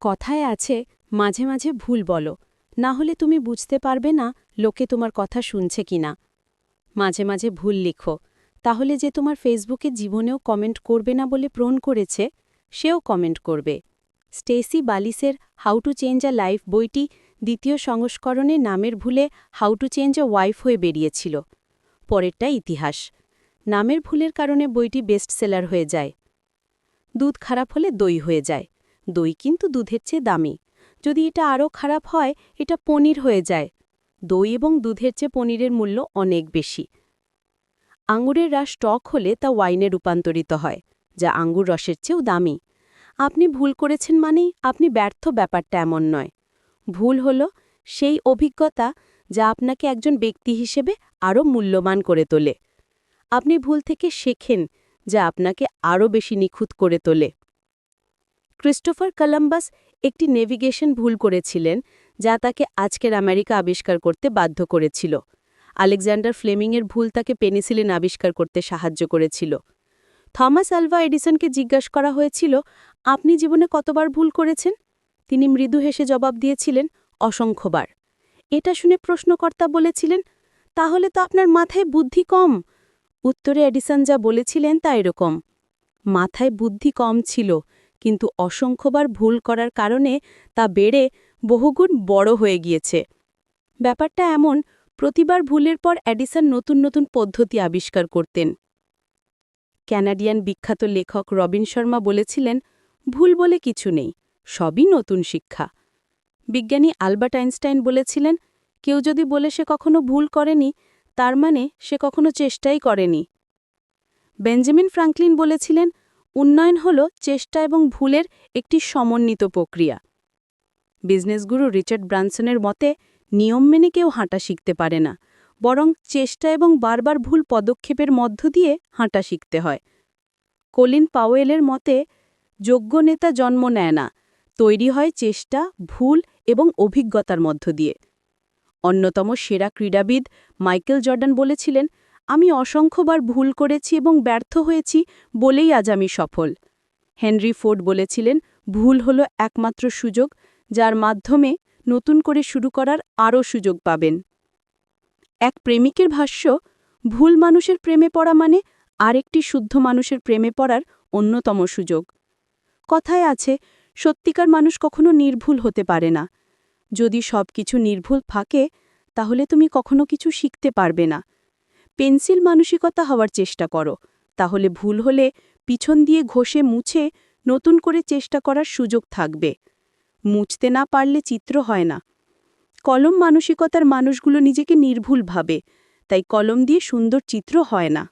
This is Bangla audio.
কথায় আছে মাঝে মাঝে ভুল বলো, না হলে তুমি বুঝতে পারবে না লোকে তোমার কথা শুনছে কিনা। মাঝে মাঝে ভুল লিখো, তাহলে যে তোমার ফেসবুকে জীবনেও কমেন্ট করবে না বলে প্রণ করেছে, সেও কমেন্ট করবে। স্টেসি বালিসের how to change a life বইটি দ্বিতীয় সংস্করণে নামের ভুলে how to change a wife হয়ে বেরিয়েছিল। পরেরটা ইতিহাস। নামের ভুলের কারণে বইটি বেস্টসেলার হয়ে যায়। দুধ খারাপ হলে দই হয়ে যায়, দই কিন্তু দুধের চেয়ে দামি। যদি এটা আরও খারাপ হয়, এটা পনির হয়ে যায়। দই এবং দুধের চেয়ে পনিরের মূল্য অনেক বেশি। আঙুরের রস টক হলে তা ওয়াইনে রূপান্তরিত হয়, যা আঙুর রসের চেয়েও দামি। আপনি ভুল করেছেন মানেই আপনি ব্যর্থ, ব্যাপারটা এমন নয়। ভুল হল সেই অভিজ্ঞতা যা আপনাকে একজন ব্যক্তি হিসেবে আরও মূল্যবান করে তোলে। আপনি ভুল থেকে শেখেন, যা আপনাকে আরও বেশি নিখুঁত করে তোলে। ক্রিস্টোফার কলম্বাস একটি নেভিগেশন ভুল করেছিলেন, যা তাকে আজকের আমেরিকা আবিষ্কার করতে বাধ্য করেছিল। আলেকজান্ডার ফ্লেমিংয়ের ভুল তাকে পেনিসিলিন আবিষ্কার করতে সাহায্য করেছিল। থমাস আলভা এডিসনকে জিজ্ঞাসা করা হয়েছিল, আপনি জীবনে কতবার ভুল করেছেন? তিনি মৃদু হেসে জবাব দিয়েছিলেন, অসংখ্যবার। এটা শুনে প্রশ্নকর্তা বলেছিলেন, তাহলে তো আপনার মাথায় বুদ্ধি কম। উত্তরে এডিসন যা বলেছিলেন তা এরকম, মাথায় বুদ্ধি কম ছিল, কিন্তু অসংখ্যবার ভুল করার কারণে তা বেড়ে বহুগুণ বড় হয়ে গিয়েছে। ব্যাপারটা এমন, প্রতিবার ভুলের পর এডিসন নতুন নতুন পদ্ধতি আবিষ্কার করতেন। ক্যানাডিয়ান বিখ্যাত লেখক রবিন শর্মা বলেছিলেন, ভুল বলে কিছু নেই, সবই নতুন শিক্ষা। বিজ্ঞানী আলবার্ট আইনস্টাইন বলেছিলেন, কেউ যদি বলে সে কখনো ভুল করেনি, তার মানে সে কখনো চেষ্টাই করেনি। বেঞ্জামিন ফ্রাঙ্কলিন বলেছিলেন, উন্নয়ন হল চেষ্টা এবং ভুলের একটি সমন্বিত প্রক্রিয়া। বিজনেসগুরু রিচার্ড ব্রানসনের মতে, নিয়ম মেনে কেউ হাঁটা শিখতে পারে না, বরং চেষ্টা এবং বারবার ভুল পদক্ষেপের মধ্য দিয়ে হাঁটা শিখতে হয়। কলিন পাওয়েলের মতে, যোগ্য নেতা জন্ম নেয় না, তৈরি হয় চেষ্টা, ভুল এবং অভিজ্ঞতার মধ্য দিয়ে। অন্যতম সেরা ক্রীড়াবিদ মাইকেল জর্ডান বলেছিলেন, আমি অসংখ্যবার ভুল করেছি এবং ব্যর্থ হয়েছি বলেই আজ আমি সফল। হেনরি ফোর্ড বলেছিলেন, ভুল হল একমাত্র সুযোগ, যার মাধ্যমে নতুন করে শুরু করার আরও সুযোগ পাবেন। এক প্রেমিকের ভাষ্য, ভুল মানুষের প্রেমে পড়া মানে আরেকটি শুদ্ধ মানুষের প্রেমে পড়ার অন্যতম সুযোগ। কথায় আছে, সত্যিকার মানুষ কখনো নির্ভুল হতে পারে না। যদি সব কিছু নির্ভুল থাকে, তাহলে তুমি কখনো কিছু শিখতে পারবে না। পেন্সিল মানসিকতা হওয়ার চেষ্টা করো, তাহলে ভুল হলে পিছন দিয়ে ঘষে মুছে নতুন করে চেষ্টা করার সুযোগ থাকবে। মুছতে না পারলে চিত্র হয় না। কলম মানসিকতার মানুষগুলো নিজেকে নির্ভুল ভাবে, তাই কলম দিয়ে সুন্দর চিত্র হয় না।